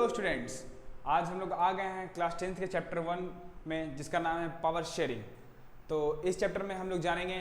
Hello students, आज हम लोग आ गए हैं क्लास 10th के चैप्टर 1 में जिसका नाम है पावर शेयरिंग। तो इस चैप्टर में हम लोग जानेंगे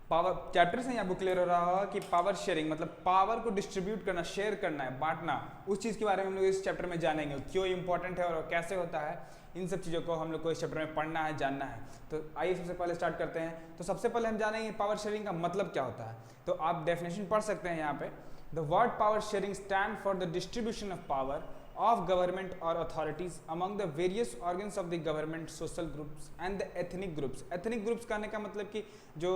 पावर। चैप्टर से आपको क्लियर हो रहा होगा कि पावर शेयरिंग मतलब पावर को डिस्ट्रीब्यूट करना, शेयर करना है, बांटना। उस चीज़ के बारे में हम लोग इस चैप्टर में जानेंगे, क्यों इंपॉर्टेंट है और कैसे होता है। इन सब चीज़ों को हम लोग को इस चैप्टर में पढ़ना है, जानना है। तो आइए सबसे पहले स्टार्ट करते हैं। तो सबसे पहले हम जानेंगे पावर शेयरिंग का मतलब क्या होता है। तो आप डेफिनेशन पढ़ सकते हैं यहाँ पे। The word power sharing stand for the distribution of power of government or authorities among the various organs of the government, social groups and the ethnic groups। ethnic groups कहने का मतलब कि जो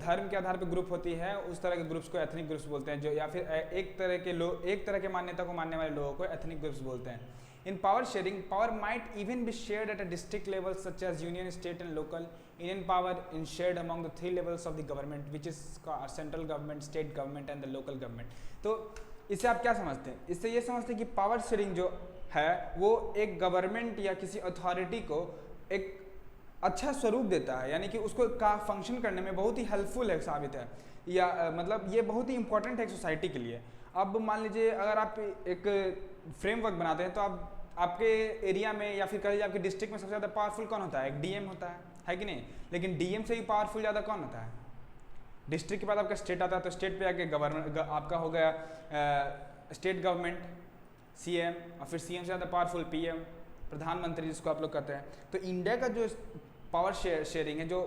धर्म के आधार पर ग्रुप होती है उस तरह के ग्रुप्स को ethnic groups बोलते हैं, जो या फिर एक तरह के मान्यता को मानने वाले लोगों को ethnic groups बोलते हैं। In power sharing, power might even be shared at a district level such as union, state and local. Indian power is shared among the three levels of the government, which is central government, state government and the local government। तो इससे आप क्या समझते हैं? इससे ये समझते हैं कि पावर शेयरिंग जो है वो एक गवर्नमेंट या किसी अथॉरिटी को एक अच्छा स्वरूप देता है, यानी कि उसको का फंक्शन करने में बहुत ही हेल्पफुल है, साबित है, या मतलब ये बहुत ही इंपॉर्टेंट है सोसाइटी के लिए। अब मान लीजिए अगर आप एक फ्रेमवर्क बनाते हैं तो आपके एरिया में या फिर कह लीजिए आपके डिस्ट्रिक्ट में सबसे ज़्यादा पावरफुल कौन होता है? एक डीएम होता है कि नहीं? लेकिन डीएम से भी पावरफुल ज़्यादा कौन होता है? डिस्ट्रिक्ट के बाद आपका स्टेट आता है, तो स्टेट पे आके गवर्नमेंट आपका हो गया स्टेट गवर्नमेंट, सीएम, और फिर सीएम से ज़्यादा पावरफुल पीएम, प्रधानमंत्री जिसको आप लोग कहते हैं। तो इंडिया का जो पावर शेयरिंग है, जो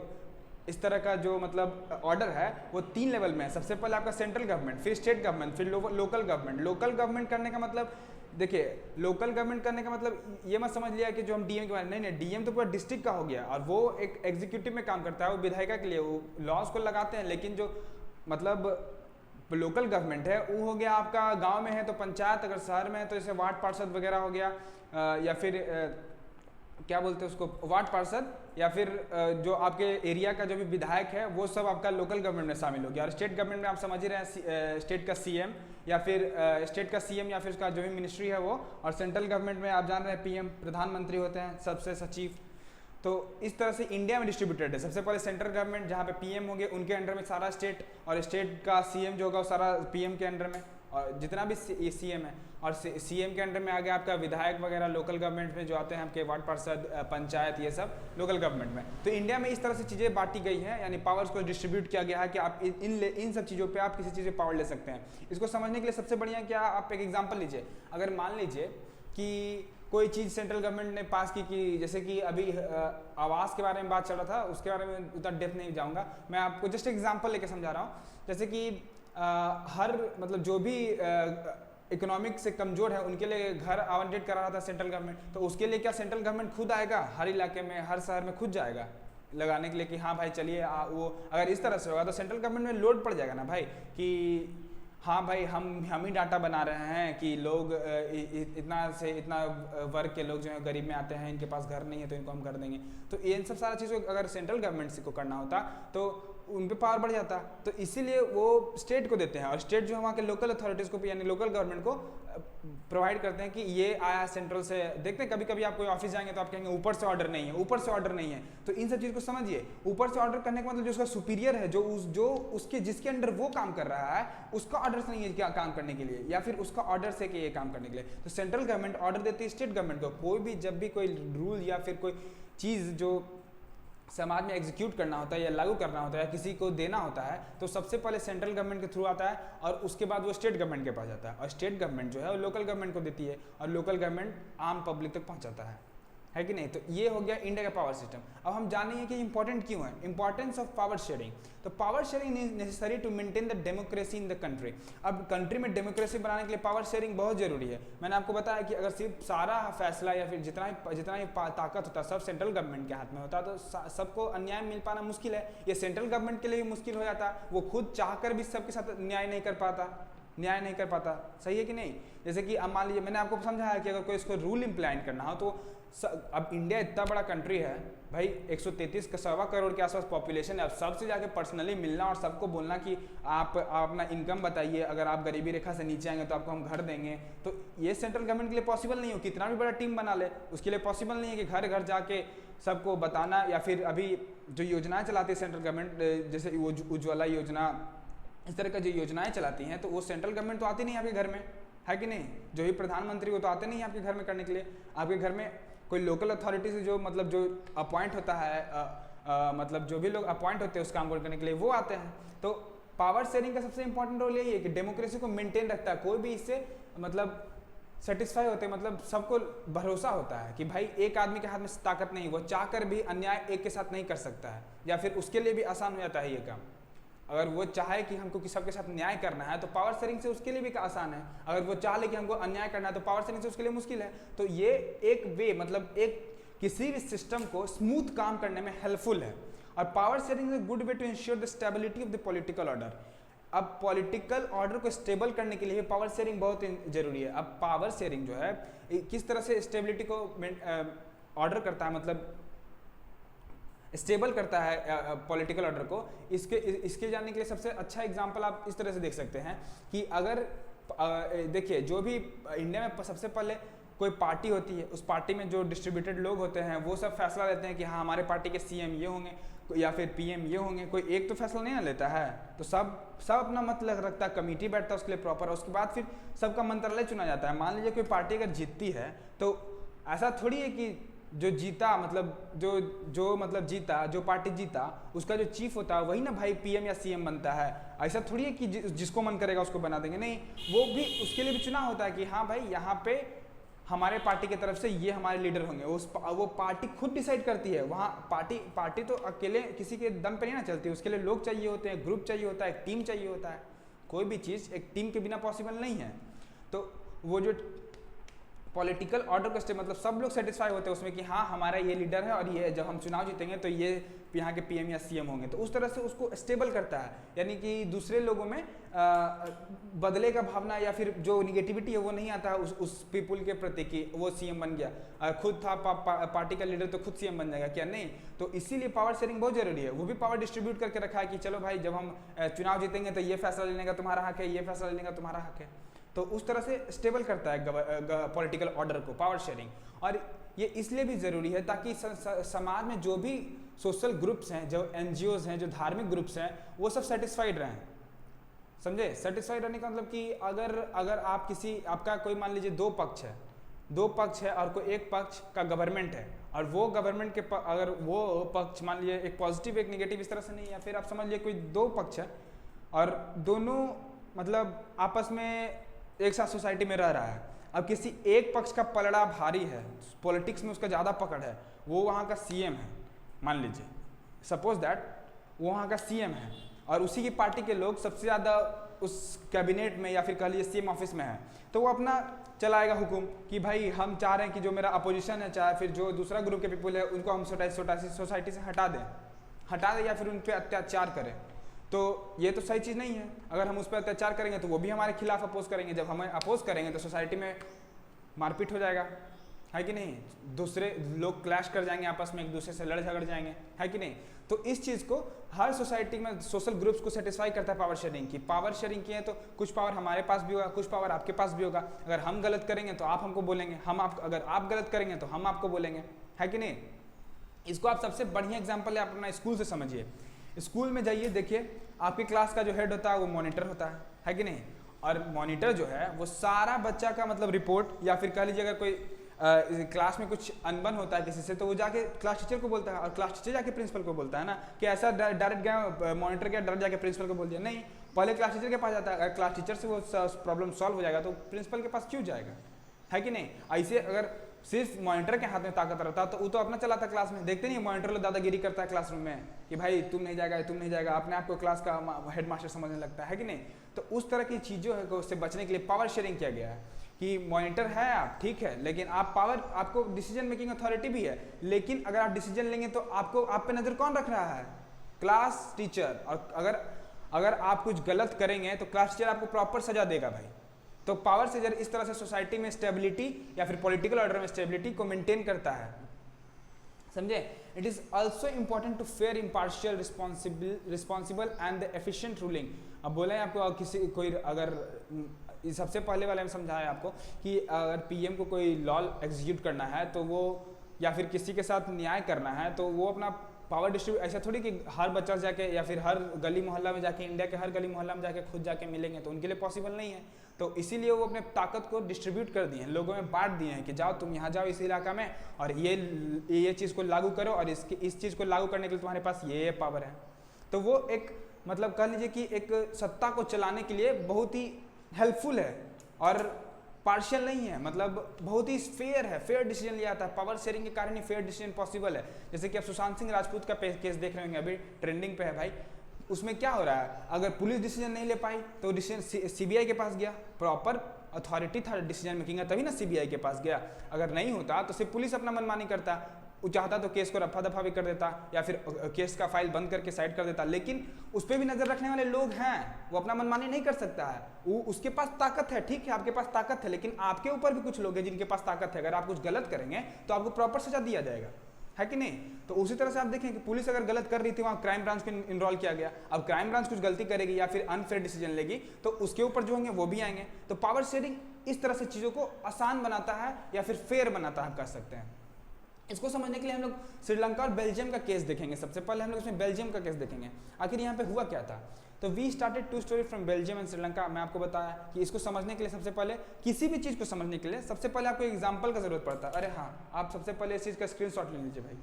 इस तरह का जो मतलब ऑर्डर है, वो 3 लेवल में है। सबसे पहले आपका सेंट्रल गवर्नमेंट, फिर स्टेट गवर्नमेंट, फिर लोकल गवर्नमेंट। लोकल गवर्नमेंट करने का मतलब देखिए, लोकल गवर्नमेंट करने का मतलब ये मत समझ लिया कि जो हम डीएम के बारे में, नहीं, डीएम तो पूरा डिस्ट्रिक्ट का हो गया और वो एक एग्जीक्यूटिव में काम करता है, वो विधायिका के लिए वो लॉज को लगाते हैं। लेकिन जो मतलब लोकल गवर्नमेंट है वो हो गया आपका गांव में है तो पंचायत, अगर शहर में है तो जैसे वार्ड पार्षद वगैरह हो गया, या फिर क्या बोलते हैं उसको, वार्ड पार्षद, या फिर जो आपके एरिया का जो भी विधायक है वो सब आपका लोकल गवर्नमेंट में शामिल हो गया। और स्टेट गवर्नमेंट में आप समझ ही रहे हैं, स्टेट का सीएम या फिर स्टेट का सीएम या फिर उसका जो भी मिनिस्ट्री है वो। और सेंट्रल गवर्नमेंट में आप जान रहे हैं पीएम, प्रधानमंत्री होते हैं, सबसे सचिव। तो इस तरह से इंडिया में डिस्ट्रीब्यूटेड है। सबसे पहले सेंट्रल गवर्नमेंट जहाँ पे पीएम होंगे उनके अंडर में सारा स्टेट, और स्टेट का सीएम जो होगा वो सारा पीएम के अंडर में, और जितना भी सीएम है। और सीएम के अंडर में आ गया आपका विधायक वगैरह लोकल गवर्नमेंट में जो आते हैं, आपके वार्ड पार्षद, पंचायत, ये सब लोकल गवर्नमेंट में। तो इंडिया में इस तरह से चीज़ें बांटी गई हैं, यानी पावर्स को डिस्ट्रीब्यूट किया गया है कि आप इन सब चीज़ों पे आप किसी चीज़ पे पावर ले सकते हैं। इसको समझने के लिए सबसे बढ़िया क्या, आप एक एग्जाम्पल लीजिए। अगर मान लीजिए कि कोई चीज़ सेंट्रल गवर्नमेंट ने पास की जैसे कि अभी आवास के बारे में बात चल रहा था, उसके बारे में उतना डेप्थ नहीं जाऊँगा, मैं आपको जस्ट एग्जाम्पल लेके समझा रहा हूँ। जैसे कि हर मतलब जो भी इकोनॉमिक से कमज़ोर है उनके लिए घर आवंटित करा रहा था सेंट्रल गवर्नमेंट। तो उसके लिए क्या सेंट्रल गवर्नमेंट खुद आएगा हर इलाके में, हर शहर में खुद जाएगा लगाने के लिए कि हाँ भाई चलिए, वो अगर इस तरह से होगा तो सेंट्रल गवर्नमेंट में लोड पड़ जाएगा ना भाई, कि हाँ भाई हम ही डाटा बना रहे हैं कि लोग इतना से इतना वर्ग के लोग जो है गरीब में आते हैं, इनके पास घर नहीं है तो इनको हम कर देंगे। तो इन सब सारा चीज़ों अगर सेंट्रल गवर्नमेंट से को करना होता तो उन पे पावर बढ़ जाता। तो इसीलिए वो स्टेट को देते हैं, और स्टेट जो है वहाँ के लोकल अथॉरिटीज़ को यानी लोकल गवर्नमेंट को प्रोवाइड करते हैं कि ये आया सेंट्रल से। देखते हैं कभी कभी आप कोई ऑफिस जाएंगे तो आप कहेंगे ऊपर से ऑर्डर नहीं है, ऊपर से ऑर्डर नहीं है। तो इन सब चीज़ को समझिए, ऊपर से ऑर्डर करने का मतलब जो उसका सुपीरियर है, जो उसके जिसके अंडर वो काम कर रहा है, उसका ऑर्डर से नहीं है क्या काम करने के लिए, या फिर उसका ऑर्डर से कि ये काम करने के लिए। तो सेंट्रल गवर्नमेंट ऑर्डर देती है स्टेट गवर्नमेंट को। कोई भी जब भी कोई रूल या फिर कोई चीज़ जो समाज में एग्जीक्यूट करना होता है या लागू करना होता है या किसी को देना होता है, तो सबसे पहले सेंट्रल गवर्नमेंट के थ्रू आता है और उसके बाद वो स्टेट गवर्नमेंट के पास जाता है, और स्टेट गवर्नमेंट जो है वो लोकल गवर्नमेंट को देती है, और लोकल गवर्नमेंट आम पब्लिक तक पहुंचाता है कि नहीं। तो ये हो गया इंडिया का पावर सिस्टम। अब हम जानेंगे कि इंपॉर्टेंट क्यों है, इंपॉर्टेंस ऑफ पावर शेयरिंग। तो power sharing is necessary to maintain the democracy in the country. अब कंट्री में डेमोक्रेसी बनाने के लिए पावर शेयरिंग बहुत जरूरी है। मैंने आपको बताया कि अगर सिर्फ सारा फैसला या फिर जितना ही ताकत होता है सब सेंट्रल गवर्नमेंट के हाथ में होता तो सबको अन्याय मिल पाना मुश्किल है। ये सेंट्रल गवर्नमेंट के लिए भी मुश्किल हो जाता, वो खुद चाहकर भी सबके साथ न्याय नहीं कर पाता, सही है कि नहीं। जैसे कि अब मान लीजिए मैंने आपको समझाया कि अगर कोई इसको रूल इम्प्लीमेंट करना हो तो अब इंडिया इतना बड़ा कंट्री है भाई, 133 का 1.25 करोड़ के आसपास पॉपुलेशन है। अब सबसे जाके पर्सनली मिलना और सबको बोलना कि आप अपना इनकम बताइए, अगर आप गरीबी रेखा से नीचे आएंगे तो आपको हम घर देंगे, तो ये सेंट्रल गवर्नमेंट के लिए पॉसिबल नहीं हो। कितना भी बड़ा टीम बना ले उसके लिए पॉसिबल नहीं है कि घर घर जाके सबको बताना। या फिर अभी जो योजनाएं चलाती है सेंट्रल गवर्नमेंट, जैसे उज्ज्वला योजना, इस तरह का जो योजनाएं चलाती हैं, तो वो सेंट्रल गवर्नमेंट तो आती नहीं आपके घर में, है कि नहीं। जो भी प्रधानमंत्री वो तो आते नहीं आपके घर में करने के लिए, आपके घर में कोई लोकल अथॉरिटी से जो मतलब जो अपॉइंट होता है मतलब जो भी लोग अपॉइंट होते हैं उस काम को करने के लिए वो आते हैं। तो पावर शेयरिंग का सबसे इंपॉर्टेंट रोल यही है कि डेमोक्रेसी को मेंटेन रखता है, कोई भी इससे मतलब सेटिस्फाई होते हैं, मतलब सबको भरोसा होता है कि भाई एक आदमी के हाथ में ताकत नहीं, वो चाहकर भी अन्याय एक के साथ नहीं कर सकता है, या फिर उसके लिए भी आसान हो जाता है ये काम। अगर वो चाहे कि हमको सबके साथ न्याय करना है तो पावर शेयरिंग से उसके लिए भी आसान है, अगर वो चाह ले कि हमको अन्याय करना है तो पावर शेयरिंग से उसके लिए मुश्किल है। तो ये एक वे मतलब एक किसी भी सिस्टम को स्मूथ काम करने में हेल्पफुल है। और power sharing is a good way to insure the stability of the political order. अब पॉलिटिकल ऑर्डर को स्टेबल करने के लिए पावर शेयरिंग बहुत जरूरी है। अब पावर शेयरिंग जो है किस तरह से स्टेबिलिटी को ऑर्डर करता है, मतलब स्टेबल करता है पॉलिटिकल ऑर्डर को, इसके जानने के लिए सबसे अच्छा एग्जांपल आप इस तरह से देख सकते हैं कि अगर देखिए जो भी इंडिया में सबसे पहले कोई पार्टी होती है, उस पार्टी में जो डिस्ट्रीब्यूटेड लोग होते हैं वो सब फैसला लेते हैं कि हाँ हमारे पार्टी के सीएम ये होंगे या फिर पीएम ये होंगे। कोई एक तो फैसला नहीं ना लेता है, तो सब अपना मत रखता है, कमेटी बैठता है उसके लिए प्रॉपर, उसके बाद फिर सबका मंत्रालय चुना जाता है। मान लीजिए कोई पार्टी अगर जीतती है तो ऐसा थोड़ी है कि जो जीता मतलब जो मतलब जीता, जो पार्टी जीता उसका जो चीफ होता है वही ना भाई पीएम या सीएम बनता है। ऐसा थोड़ी है कि जिसको मन करेगा उसको बना देंगे, नहीं, वो भी उसके लिए भी चुनाव होता है कि हाँ भाई यहाँ पे हमारे पार्टी की तरफ से ये हमारे लीडर होंगे। वो पार्टी खुद डिसाइड करती है, वहाँ पार्टी तो अकेले किसी के दम पे नहीं ना चलती, उसके लिए लोग चाहिए होते हैं, ग्रुप चाहिए होता है, एक टीम चाहिए होता है। कोई भी चीज़ एक टीम के बिना पॉसिबल नहीं है। तो वो जो पॉलिटिकल ऑर्डर को मतलब सब लोग सेटिस्फाई होते हैं उसमें कि हाँ हमारा ये लीडर है और ये जब हम चुनाव जीतेंगे तो ये यहाँ के पीएम या सीएम होंगे, तो उस तरह से उसको स्टेबल करता है। यानी कि दूसरे लोगों में बदले का भावना या फिर जो निगेटिविटी है वो नहीं आता है उस पीपुल के प्रति कि वो सीएम बन गया, खुद था पार्टी का लीडर तो खुद सीएम बन जाएगा क्या, नहीं। तो इसीलिए पावर शेयरिंग बहुत जरूरी है। वो भी पावर डिस्ट्रीब्यूट करके रखा है कि चलो भाई जब हम चुनाव जीतेंगे तो ये फैसला लेने का तुम्हारा हक है, ये फैसला लेने का तुम्हारा हक है। तो उस तरह से स्टेबल करता है पॉलिटिकल ऑर्डर को पावर शेयरिंग। और ये इसलिए भी ज़रूरी है ताकि समाज में जो भी सोशल ग्रुप्स हैं, जो एनजीओज हैं, जो धार्मिक ग्रुप्स हैं, वो सब सेटिस्फाइड रहें। समझे? सेटिस्फाइड रहने का मतलब कि अगर आप आपका कोई मान लीजिए दो पक्ष है और कोई एक पक्ष का गवर्नमेंट है, और वो गवर्नमेंट के अगर वो पक्ष मान लीजिए एक पॉजिटिव एक निगेटिव इस तरह से नहीं, या फिर आप समझ लीजिए कोई दो पक्ष है और दोनों मतलब आपस में एक साथ सोसाइटी में रह रहा है। अब किसी एक पक्ष का पलड़ा भारी है, पॉलिटिक्स में उसका ज़्यादा पकड़ है, वो वहाँ का सीएम है, मान लीजिए सपोज दैट वो वहाँ का सीएम है और उसी की पार्टी के लोग सबसे ज़्यादा उस कैबिनेट में या फिर कह लीजिए सीएम ऑफिस में है, तो वो अपना चलाएगा हुकुम कि भाई हम चाह रहे हैं कि जो मेरा अपोजिशन है चाहे फिर जो दूसरा ग्रुप के पीपल है उनको हम सोसाइटी से हटा दें या फिर उन पर अत्याचार करें। तो ये तो सही चीज़ नहीं है। अगर हम उस पर अत्याचार करेंगे तो वो भी हमारे खिलाफ अपोज करेंगे, जब हमें अपोज करेंगे तो सोसाइटी में मारपीट हो जाएगा, है कि नहीं। दूसरे लोग क्लैश कर जाएंगे, आपस में एक दूसरे से लड़ झगड़ जाएंगे, है कि नहीं। तो इस चीज़ को हर सोसाइटी में सोशल ग्रुप्स को सेटिस्फाई करता है पावर शेयरिंग की। पावर शेयरिंग की है तो कुछ पावर हमारे पास भी होगा, कुछ पावर आपके पास भी होगा। अगर हम गलत करेंगे तो आप हमको बोलेंगे, अगर आप गलत करेंगे तो हम आपको बोलेंगे, है कि नहीं। इसको आप सबसे बढ़िया एग्जाम्पल है आप अपना स्कूल से समझिए। स्कूल में जाइए, देखिए आपकी क्लास का जो हेड होता है वो मॉनिटर होता है कि नहीं। और मॉनिटर जो है वो सारा बच्चा का मतलब रिपोर्ट, या फिर कह लीजिए अगर कोई क्लास में कुछ अनबन होता है किसी से तो वो जाके क्लास टीचर को बोलता है, और क्लास टीचर जाके प्रिंसिपल को बोलता है ना, कि ऐसा डायरेक्ट गया मॉनिटर गया डायरेक्ट जाके प्रिंसिपल को बोल दिया, नहीं, पहले क्लास टीचर के पास जाता है। अगर क्लास टीचर से वो प्रॉब्लम सॉल्व हो जाएगा तो प्रिंसिपल के पास क्यों जाएगा, है कि नहीं। ऐसे अगर सिर्फ मॉनिटर के हाथ में ताकत रहता तो वो तो अपना चलाता क्लास में। देखते नहीं मॉनिटर लोग दादागिरी करता है क्लासरूम में कि भाई तुम नहीं जाएगा, अपने आप को क्लास का हेड मास्टर समझने लगता है कि नहीं। तो उस तरह की चीज़ों है उससे बचने के लिए पावर शेयरिंग किया गया है कि मॉनिटर है आप, ठीक है, लेकिन आपको डिसीजन मेकिंग अथॉरिटी भी है, लेकिन अगर आप डिसीजन लेंगे तो आप पे नज़र कौन रख रहा है, क्लास टीचर। और अगर आप कुछ गलत करेंगे तो क्लास टीचर आपको प्रॉपर सजा देगा भाई। तो पावर शेयर इस तरह से सोसाइटी में स्टेबिलिटी या फिर पॉलिटिकल ऑर्डर में स्टेबिलिटी को मेंटेन करता है, समझे। It is also important to fair, impartial, responsible and the efficient ruling. अब बोले आपको कोई अगर सबसे पहले वाले में समझाया आपको कि अगर पीएम को कोई लॉ एग्जीक्यूट करना है तो वो, या फिर किसी के साथ न्याय करना है तो वो अपना पावर डिस्ट्रीब्यूट ऐसा थोड़ी कि हर बच्चा जाके या फिर हर गली मोहल्ला में जाके, इंडिया के हर गली मोहल्ला में जाके खुद जाके मिलेंगे, तो उनके लिए पॉसिबल नहीं है। तो इसीलिए वो अपने ताकत को डिस्ट्रीब्यूट कर दिए हैं, लोगों में बांट दिए हैं कि जाओ तुम यहाँ जाओ इस इलाका में और ये चीज़ को लागू करो, और इस चीज़ को लागू करने के लिए तुम्हारे पास ये पावर है। तो वो एक मतलब कह लीजिए कि एक सत्ता को चलाने के लिए बहुत ही हेल्पफुल है और पार्शियल नहीं है, मतलब बहुत ही फेयर है, फेयर डिसीजन लिया जाता है। पावर शेयरिंग के कारण ही फेयर डिसीजन पॉसिबल है। जैसे कि आप सुशांत सिंह राजपूत का केस देख रहे होंगे, अभी ट्रेंडिंग पे है भाई। उसमें क्या हो रहा है, अगर पुलिस डिसीजन नहीं ले पाई तो डिसीजन सीबीआई के पास गया, प्रॉपर अथॉरिटी था डिसीजन मेकिंग का, तभी ना सीबीआई के पास गया। अगर नहीं होता तो सिर्फ पुलिस अपना मनमानी करता, वो चाहता तो केस को रफा दफा भी कर देता या फिर केस का फाइल बंद करके साइड कर देता। लेकिन उस पर भी नजर रखने वाले लोग हैं, वो अपना मनमानी नहीं कर सकता है, वो उसके पास ताकत है। ठीक है, आपके पास ताकत है, लेकिन आपके ऊपर भी कुछ लोग हैं जिनके पास ताकत है। अगर आप कुछ गलत करेंगे तो आपको प्रॉपर सजा दिया जाएगा, है कि नहीं। तो उसी तरह से आप देखें कि पुलिस अगर गलत कर रही थी, वहाँ क्राइम ब्रांच को इनरोल किया गया। अब क्राइम ब्रांच कुछ गलती करेगी या फिर अनफेयर डिसीजन लेगी तो उसके ऊपर जो होंगे वो भी आएंगे। तो पावर शेयरिंग इस तरह से चीज़ों को आसान बनाता है या फिर फेयर बनाता है, आप कह सकते हैं। इसको समझने के लिए हम लोग श्रीलंका और बेल्जियम का केस देखेंगे। सबसे पहले हम लोग इसमें बेल्जियम का केस देखेंगे, आखिर यहाँ पे हुआ क्या था। तो we started to story from Belgium and Sri Lanka. मैं आपको बताया कि इसको समझने के लिए सबसे पहले, किसी भी चीज़ को समझने के लिए सबसे पहले आपको एग्जाम्पल का जरूरत पड़ता है। अरे हाँ, आप सबसे पहले इस चीज़ का स्क्रीनशॉट ले लीजिए भाई।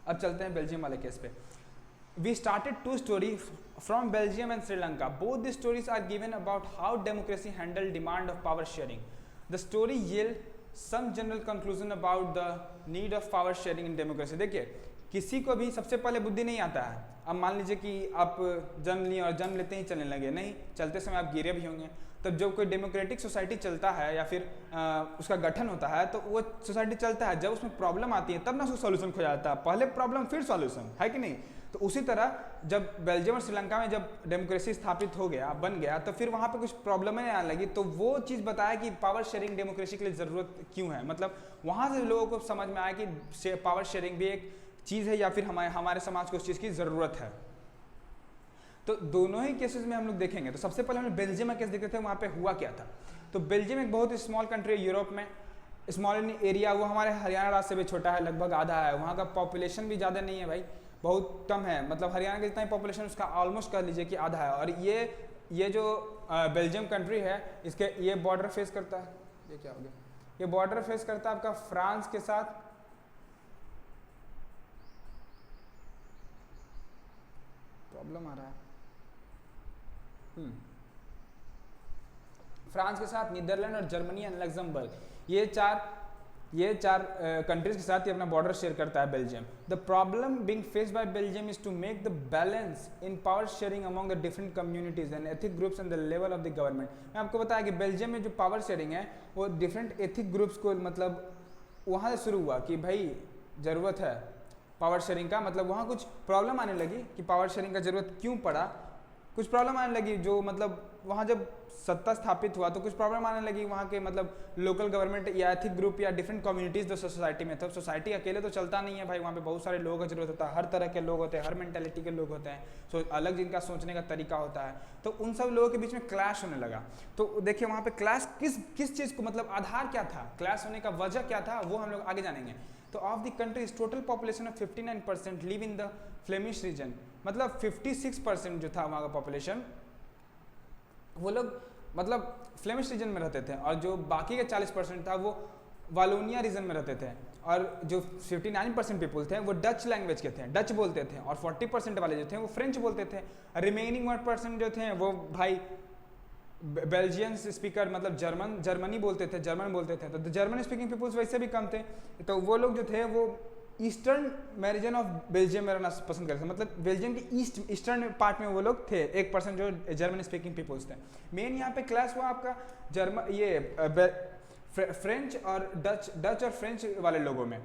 अब चलते हैं बेल्जियम वाले केस पे। We started two stories from Belgium and Sri Lanka. Both the stories are given about how democracy handled demand of power sharing. The story yield some general conclusion about the need of power sharing in democracy. देखिए, किसी को भी सबसे पहले बुद्धि नहीं आता है। अब मान लीजिए कि आप जन्म लिए और जन्म लेते ही चलने लगे, नहीं, चलते समय आप गिरे भी होंगे। तब जब कोई डेमोक्रेटिक सोसाइटी चलता है या फिर उसका गठन होता है तो वो सोसाइटी चलता है, जब उसमें प्रॉब्लम आती है तब ना उसको सोल्यूशन खोजा जाता है, पहले प्रॉब्लम फिर सॉल्यूशन, है कि नहीं। तो उसी तरह जब बेल्जियम और श्रीलंका में जब डेमोक्रेसी स्थापित हो गया, बन गया, तो फिर वहाँ पे कुछ प्रॉब्लमें आने लगी। तो वो चीज़ बताया कि पावर शेयरिंग डेमोक्रेसी के लिए ज़रूरत क्यों है। मतलब वहाँ से लोगों को समझ में आया कि पावर शेयरिंग भी एक चीज़ है या फिर हमारे समाज को उस चीज़ की ज़रूरत है। तो दोनों ही केसेस में हम लोग देखेंगे। तो सबसे पहले हमने बेल्जियम में केस देखे थे, वहाँ पे हुआ क्या था। तो बेल्जियम एक बहुत ही स्मॉल कंट्री है यूरोप में, स्मॉल इन एरिया। वो हमारे हरियाणा राज्य से भी छोटा है, लगभग आधा है। वहाँ का पॉपुलेशन भी ज़्यादा नहीं है भाई, बहुत कम है। मतलब हरियाणा का जितना ही पॉपुलेशन उसका ऑलमोस्ट कर लीजिए कि आधा है। और ये जो बेल्जियम कंट्री है, इसके ये बॉर्डर फेस करता है, ये क्या हो गया, ये बॉर्डर फेस करता है आपका फ्रांस के साथ। प्रॉब्लम आ रहा है। फ्रांस के साथ, नीदरलैंड और जर्मनी एंड लग्जमबर्ग, ये चार कंट्रीज के साथ ही अपना बॉर्डर शेयर करता है Belgium. The problem being faced by Belgium is to make the balance in power sharing among the different communities and ethic groups and the level of the government. मैं आपको बताया कि Belgium में जो power sharing है वो different ethic groups को, मतलब वहाँ से शुरू हुआ कि भाई ज़रूरत है पावर शेयरिंग का। मतलब वहाँ कुछ प्रॉब्लम आने लगी कि पावर शेयरिंग का ज़रूरत क्यों पड़ा। कुछ प्रॉब्लम आने लगी जो मतलब वहाँ जब सत्ता स्थापित हुआ तो कुछ प्रॉब्लम आने लगी वहाँ के, मतलब लोकल गवर्नमेंट या एथिक ग्रुप या डिफरेंट कम्युनिटीज़ जो सोसाइटी में। तो सोसाइटी अकेले तो चलता नहीं है भाई, वहाँ पे बहुत सारे लोगों की जरूरत होता है, हर तरह के लोग होते हैं, हर मेंटेलिटी के लोग होते हैं, अलग जिनका सोचने का तरीका होता है। तो उन सब लोगों के बीच में क्लैश होने लगा। तो देखिए वहाँ पे क्लैश किस चीज़ को, मतलब आधार क्या था, क्लैश होने का वजह क्या था, वो हम लोग आगे जानेंगे। तो of the countries total population of 59% live in the Flemish region. मतलब 56% जो था वहाँ का पॉपुलेशन, वो लोग मतलब फ्लेमिश रीजन में रहते थे, और जो बाकी का 40% था वो वालोनिया रीजन में रहते थे। और जो 59% पीपल थे वो डच लैंग्वेज के थे, डच बोलते थे, और 40% वाले जो थे वो फ्रेंच बोलते थे। रिमेनिंग 1% जो थे वो भाई बेल्जियंस स्पीकर, मतलब जर्मन बोलते थे। तो जर्मन स्पीकिंग पीपल्स वैसे भी कम थे, तो वो लोग जो थे वो ईस्टर्न रीजन ऑफ बेल्जियम में रहना पसंद करते थे। मतलब बेल्जियम के ईस्टर्न पार्ट में वो लोग थे, 1% जो जर्मन स्पीकिंग पीपल्स थे। मेन यहाँ पे क्लैश हुआ आपका फ्रेंच और डच और फ्रेंच वाले लोगों में।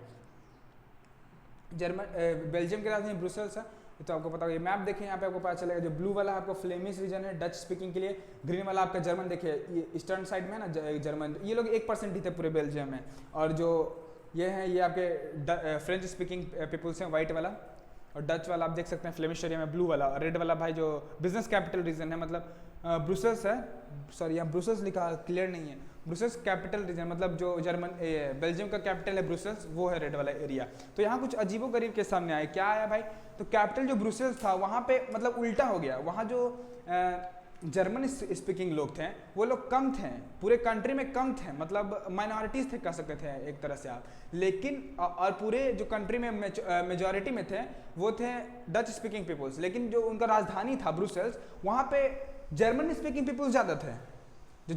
बेल्जियम की राजधानी ब्रुसेल्स है, तो आपको पता होगा। ये मैप देखें, यहाँ पे आपको पता चलेगा, जो ब्लू वाला आपको फ्लेमिश रीजन है डच स्पीकिंग के लिए, ग्रीन वाला आपका जर्मन। देखिए ये ईस्टर्न साइड में है ना जर्मन, ये लोग 1% ही थे पूरे बेल्जियम में। और जो ये हैं ये आपके फ्रेंच स्पीकिंग पीपल्स हैं, वाइट वाला। और डच वाला आप देख सकते हैं फ्लेमिश एरिया में ब्लू वाला, और रेड वाला भाई जो बिजनेस कैपिटल रीजन है, मतलब ब्रुसेल्स है, सॉरी यहाँ ब्रुसेल्स लिखा क्लियर नहीं है, ब्रुसेल्स कैपिटल रीजन मतलब जो बेल्जियम का कैपिटल है ब्रुसेल्स, वो है रेड वाला एरिया। तो यहाँ कुछ अजीबोगरीब के सामने आए, क्या आया भाई, तो कैपिटल जो ब्रुसेल्स था वहाँ पे मतलब उल्टा हो गया, वहाँ जो जर्मन स्पीकिंग लोग थे वो लोग कम थे, पूरे कंट्री में कम थे, मतलब माइनॉरिटीज थे कह सकते थे एक तरह से आप, लेकिन और पूरे जो कंट्री में मेजॉरिटी में थे वो थे डच स्पीकिंग पीपल्स, लेकिन जो उनका राजधानी था ब्रुसेल्स वहाँ पे जर्मन स्पीकिंग पीपल्स ज़्यादा थे, जो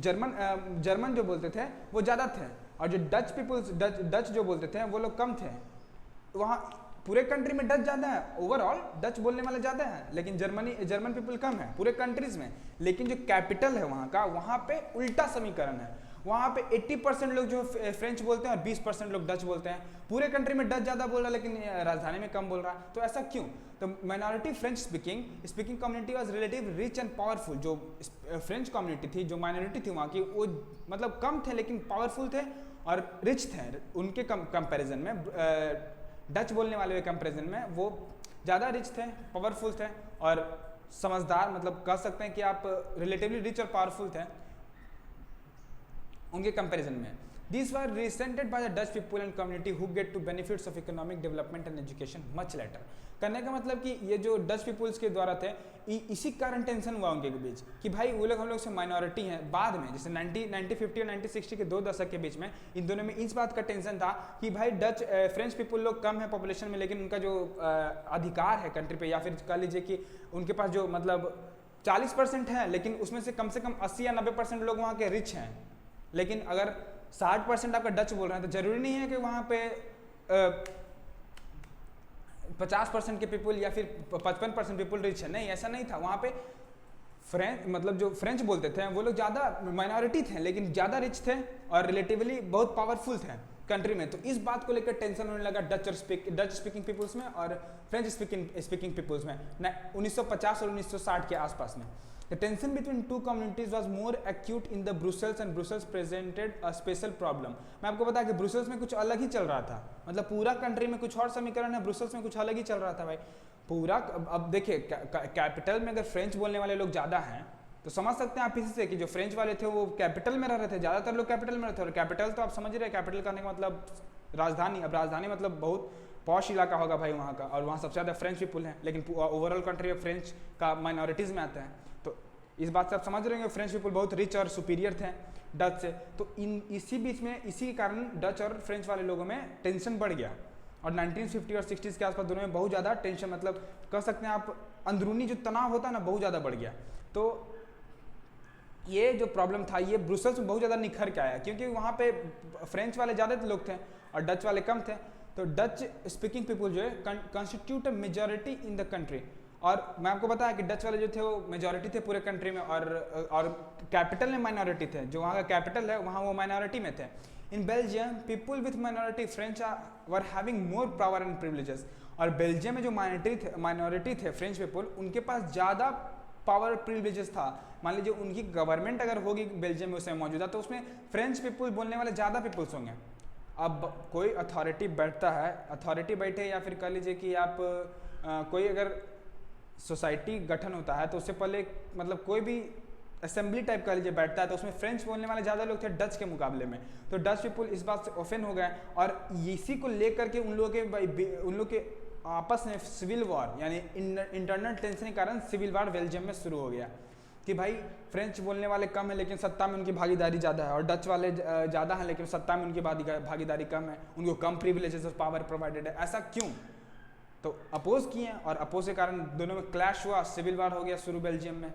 जर्मन जो बोलते थे वो ज़्यादा थे, और जो डच पीपल्स डच जो बोलते थे वो लोग कम थे। वहाँ पूरे कंट्री में डच ज़्यादा है, ओवरऑल डच बोलने वाले ज़्यादा हैं, लेकिन जर्मन पीपल कम है पूरे कंट्रीज़ में, लेकिन जो कैपिटल है वहाँ का, वहाँ पे उल्टा समीकरण है, वहाँ पे 80% लोग जो फ्रेंच बोलते हैं और 20% लोग डच बोलते हैं, पूरे कंट्री में डच ज़्यादा बोल रहा है लेकिन राजधानी में कम बोल रहा है, तो ऐसा क्यों? तो minority French speaking community was relative rich and powerful, जो फ्रेंच कम्युनिटी थी, जो माइनॉरिटी थी वहाँ की, वो मतलब कम थे लेकिन पावरफुल थे और रिच थे, उनके कंपेरिजन में डच बोलने वाले कंपेरिजन में वो ज़्यादा रिच थे, पावरफुल थे और समझदार, मतलब कह सकते हैं कि आप रिलेटिवली रिच और पावरफुल थे उनके कंपैरिजन में। These were resented by the Dutch people and community who get to benefits of economic development and education much later। करने का मतलब कि ये जो डच पीपुल्स के द्वारा थे, इसी कारण टेंशन हुआ उनके बीच कि भाई वो लोग हम लोग से माइनॉरिटी हैं, बाद में जैसे 1950 और 1960 के 2 दशक के बीच में इन दोनों में इस बात का टेंशन था कि भाई फ्रेंच पीपुल लोग कम है पॉपुलेशन में, लेकिन उनका जो अधिकार है कंट्री पे, या फिर कह लीजिए कि उनके पास जो मतलब 40% है, लेकिन उसमें से कम 80 या 90% लोग वहाँ के रिच हैं, लेकिन अगर 60% आपका डच बोल रहे हैं तो जरूरी नहीं है कि वहाँ पे 50% के पीपल या फिर 55% पीपल रिच है, नहीं ऐसा नहीं था। वहाँ पे मतलब जो फ्रेंच बोलते थे वो लोग ज़्यादा माइनॉरिटी थे लेकिन ज़्यादा रिच थे और रिलेटिवली बहुत पावरफुल थे कंट्री में। तो इस बात को लेकर टेंशन होने लगा डच स्पीकिंग पीपल्स में और फ्रेंच स्पीकिंग पीपल्स में 1950 और 1960 के आसपास में। The tension between two communities was more acute in the Brussels and Brussels presented a special problem। मैं आपको बता कि ब्रुसेल्स में कुछ अलग ही चल रहा था, मतलब पूरा कंट्री में कुछ और समीकरण है, ब्रुसेल्स में कुछ अलग ही चल रहा था भाई पूरा। अब देखिए कैपिटल में अगर फ्रेंच बोलने वाले लोग ज़्यादा हैं तो समझ सकते हैं आप इसी से कि जो फ्रेंच वाले थे वो कैपिटल में रह रहे थे, ज़्यादातर लोग कैपिटल में रहते थे। और कैपिटल तो आप समझ रहे हैं, कैपिटल करने का मतलब राजधानी। अब राजधानी मतलब बहुत पॉश इलाका होगा भाई वहाँ का, और वहाँ सबसे ज़्यादा फ्रेंच पीपल हैं, लेकिन ओवरऑल कंट्री में फ्रेंच का माइनॉरिटीज़ में आते हैं। तो इस बात से आप समझ रहे हैं फ्रेंच पीपल बहुत रिच और सुपीरियर थे डच से। तो इसी बीच में इसी कारण डच और फ्रेंच वाले लोगों में टेंशन बढ़ गया, और 1950 और 60s के आसपास दोनों में बहुत ज़्यादा टेंशन, मतलब कह सकते हैं आप अंदरूनी जो तनाव होता है ना बहुत ज़्यादा बढ़ गया। तो ये जो प्रॉब्लम था ये ब्रुसेल्स में बहुत ज़्यादा निखर के आया, क्योंकि वहाँ पे फ्रेंच वाले ज़्यादा लोग थे और डच वाले कम थे। तो डच स्पीकिंग पीपल जो है constitute a majority in the country. और मैं आपको बताया कि डच वाले जो थे वो मेजॉरिटी थे पूरे कंट्री में, और कैपिटल में माइनॉरिटी थे, जो वहाँ का कैपिटल है वहाँ वो माइनॉरिटी में थे। In Belgium people with minority French were having more power and privileges. और बेल्जियम में जो माइनॉरिटी थे फ्रेंच पीपल, उनके पास ज़्यादा पावर प्रिविलेजेस था। मान लीजिए उनकी गवर्नमेंट अगर होगी बेल्जियम में उस समय मौजूदा, तो उसमें फ्रेंच पीपल बोलने वाले ज़्यादा पीपल्स होंगे। अब कोई अथॉरिटी बैठता है, अथॉरिटी बैठे या फिर कह लीजिए कि आप कोई अगर सोसाइटी गठन होता है तो उससे पहले मतलब कोई भी असेंबली टाइप कह लीजिए बैठता है, तो उसमें फ्रेंच बोलने वाले ज़्यादा लोग थे डच के मुकाबले में। तो डच पीपल इस बात से ऑफेंड हो गए, और इसी को लेकर के उन लोग के आपस में सिविल वॉर यानी इंटरनल टेंशन के कारण सिविल वॉर बेल्जियम में शुरू हो गया कि भाई फ्रेंच बोलने वाले कम है लेकिन सत्ता में उनकी भागीदारी ज़्यादा है, और डच वाले ज़्यादा हैं लेकिन सत्ता में उनकी भागीदारी कम है, उनको कम प्रिविलेजेस और पावर प्रोवाइडेड है। ऐसा क्यों? तो अपोज किए, और अपोज के कारण दोनों में क्लैश हुआ, सिविल वार हो गया शुरू बेल्जियम में।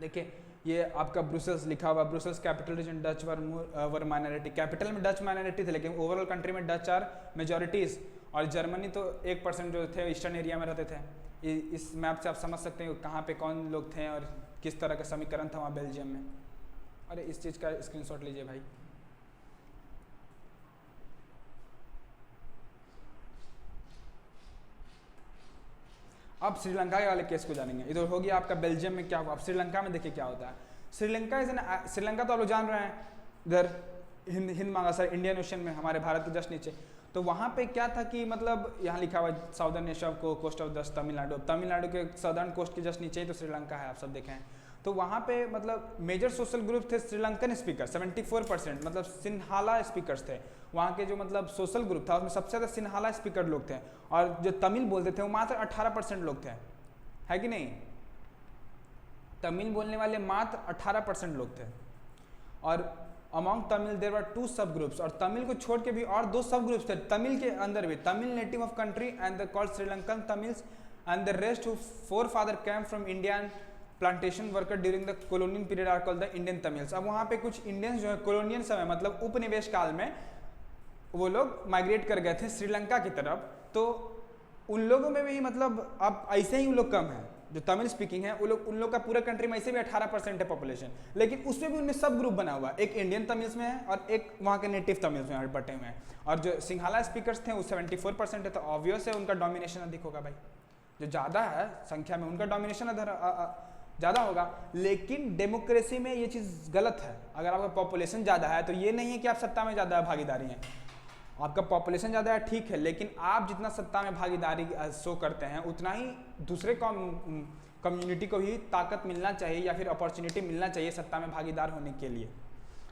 देखिए ये आपका ब्रुसेल्स लिखा हुआ, ब्रुसेल्स कैपिटल रीजन डच वर माइनॉरिटी। कैपिटल में डच माइनॉरिटी थे लेकिन ओवरऑल कंट्री में डच आर मेजॉरिटीज़, और जर्मनी तो 1% जो थे ईस्टर्न एरिया में रहते थे। इस मैप से आप समझ सकते हैं कहाँ पे कौन लोग थे और किस तरह का समीकरण था वहाँ बेल्जियम में। अरे इस चीज़ का स्क्रीनशॉट लीजिए भाई। अब श्रीलंका के वाले केस को जानेंगे। इधर हो गया आपका बेल्जियम में क्या हुआ, अब श्रीलंका में देखिए क्या होता है। श्रीलंका तो आप लोग जान रहे हैं, इधर हिंद महासागर इंडियन ओशन में हमारे भारत के जस्ट नीचे। तो वहाँ पे क्या था कि मतलब यहाँ लिखा हुआ साउदर्न एशिया को कोस्ट ऑफ दस तमिलनाडु, तमिलनाडु के सदर्न कोस्ट के जस्ट नीचे ही तो श्रीलंका है, आप सब देखें। तो वहाँ पे मतलब मेजर सोशल ग्रुप थे श्रीलंकन स्पीकर 74%, मतलब सिन्हाला स्पीकर्स थे वहाँ के। जो मतलब सोशल ग्रुप था उसमें सबसे ज़्यादा सिन्हाला स्पीकर लोग थे, और जो तमिल बोलते थे वो मात्र 18% लोग थे, है कि नहीं? तमिल बोलने वाले मात्र 18% लोग थे। और अमॉन्ग तमिल देयर वर 2 सब ग्रुप्स, और तमिल को छोड़ के भी और 2 सब ग्रुप्स थे तमिल के अंदर भी, Tamil native of country and the called Sri Lankan Tamils and the rest who forefather came from Indian plantation worker during the colonial period are called the Indian Tamils. अब वहाँ पे कुछ इंडियंस जो है कॉलोनियल समय मतलब उपनिवेश काल में वो लोग माइग्रेट कर गए थे श्रीलंका की तरफ, तो उन लोगों में भी मतलब अब ऐसे ही उन लोग कम हैं जो तमिल स्पीकिंग है, वो लोग उन लोग का पूरा कंट्री में ऐसे भी 18% है पॉपुलेशन, लेकिन उसमें भी उनमें सब ग्रुप बना हुआ है, एक इंडियन तमिल्स में है और एक वहाँ के नेटिव तमिल्स में बटे हुए हैं। और जो सिंघाला स्पीकर्स थे वो 74% है, तो ऑब्वियस है उनका डोमिनेशन अधिक होगा भाई, जो ज़्यादा है संख्या में उनका डोमिनेशन ज़्यादा होगा। लेकिन डेमोक्रेसी में ये चीज़ गलत है, अगर आपका पॉपुलेशन ज़्यादा है तो ये नहीं है कि आप सत्ता में ज़्यादा भागीदारी है, आपका पॉपुलेशन ज़्यादा है ठीक है, लेकिन आप जितना सत्ता में भागीदारी शो करते हैं उतना ही दूसरे कम्युनिटी को भी ताकत मिलना चाहिए या फिर अपॉर्चुनिटी मिलना चाहिए सत्ता में भागीदार होने के लिए।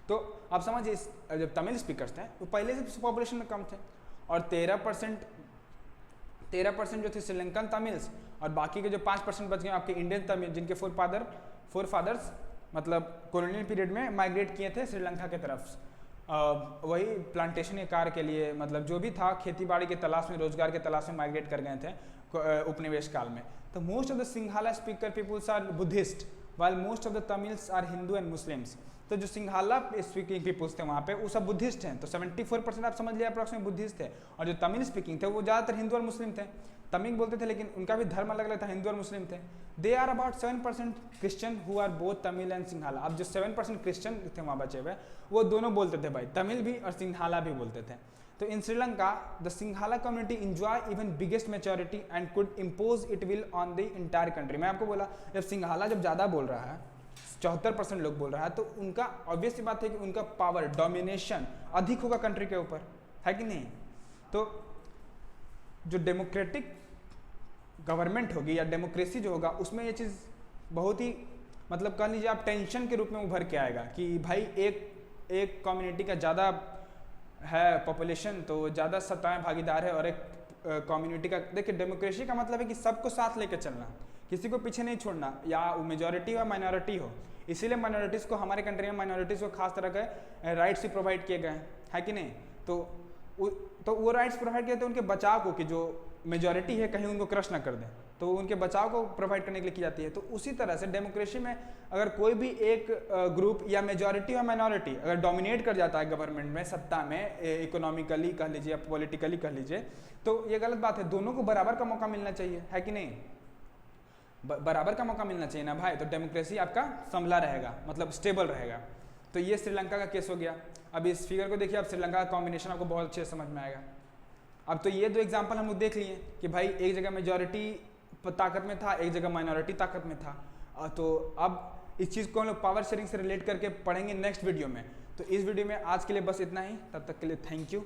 तो आप समझिए जब तमिल स्पीकर्स थे वो पहले से पॉपुलेशन में कम थे, और 13% जो थे श्रीलंकन तमिल्स, और बाकी के जो 5% बच गए आपके इंडियन तमिल जिनके फोरफादर्स मतलब कॉलोनियल पीरियड में माइग्रेट किए थे श्रीलंका के तरफ, वही प्लांटेशन के कार्य के लिए, मतलब जो भी था खेती बाड़ी के तलाश में, रोजगार के तलाश में माइग्रेट कर गए थे उपनिवेश काल में। तो most of the Sinhala speaker peoples are Buddhist while most of the Tamils are Hindu and Muslims. तो जो सिंघाला स्पीकिंग पीपुल्स थे वहाँ पे वो सब बुद्धिस्ट हैं, तो 74% आप समझ लिया अप्रॉक्सिमेट बुद्धिस्ट थे, और जो तमिल स्पीकिंग थे वो ज़्यादातर हिंदू और मुस्लिम थे। तमिल बोलते थे लेकिन उनका भी धर्म अलग अलग था, हिंदू और मुस्लिम थे। They are about 7% Christian who are both Tamil and Sinhala. अब जो 7% क्रिश्चियन थे वहाँ बचे हुए वो दोनों बोलते थे भाई, तमिल भी और सिंघाला भी बोलते थे। तो in Sri Lanka the Sinhala community enjoy even biggest majority and could impose it will on the entire country. मैं आपको बोला जब सिंघाला जब ज़्यादा बोल रहा है, 74% लोग बोल रहा है, तो उनका ऑब्वियस सी बात है कि उनका पावर डोमिनेशन अधिक होगा कंट्री के ऊपर, है कि नहीं? तो जो डेमोक्रेटिक गवर्नमेंट होगी या डेमोक्रेसी जो होगा उसमें ये चीज़ बहुत ही मतलब कह लीजिए आप टेंशन के रूप में उभर के आएगा कि भाई एक कम्युनिटी का ज़्यादा है पॉपुलेशन तो ज़्यादा सत्ता में भागीदार है, और एक कम्युनिटी का, देखिए डेमोक्रेसी का मतलब है कि सबको साथ लेकर चलना, किसी को पीछे नहीं छोड़ना, या वो मेजॉरिटी हो माइनॉरिटी हो। इसीलिए माइनॉरिटीज़ को हमारे कंट्री में माइनॉरिटीज़ को खास तरह के राइट्स भी प्रोवाइड किए गए हैं, है कि नहीं? तो वो राइट्स प्रोवाइड किए थे उनके बचाव को, कि जो मेजॉरिटी है कहीं उनको क्रश ना कर दें, तो उनके बचाव को प्रोवाइड करने के लिए की जाती है। तो उसी तरह से डेमोक्रेसी में अगर कोई भी एक ग्रुप या मेजॉरिटी और माइनॉरिटी अगर डोमिनेट कर जाता है गवर्नमेंट में, सत्ता में, इकोनॉमिकली कह लीजिए या पॉलिटिकली कह लीजिए, तो ये गलत बात है। दोनों को बराबर का मौका मिलना चाहिए, है कि नहीं? बराबर का मौका मिलना चाहिए ना भाई, तो डेमोक्रेसी आपका संभला रहेगा, मतलब स्टेबल रहेगा। तो ये श्रीलंका का केस हो गया। अब इस फिगर को देखिए, अब श्रीलंका का कॉम्बिनेशन आपको बहुत अच्छे से समझ में आएगा। अब तो ये 2 एग्जाम्पल हम लोग देख लिए कि भाई एक जगह मेजॉरिटी ताकत में था, एक जगह माइनॉरिटी ताकत में था। तो अब इस चीज़ को हम लोग पावर शेयरिंग से रिलेट करके पढ़ेंगे नेक्स्ट वीडियो में। तो इस वीडियो में आज के लिए बस इतना ही, तब तक के लिए थैंक यू।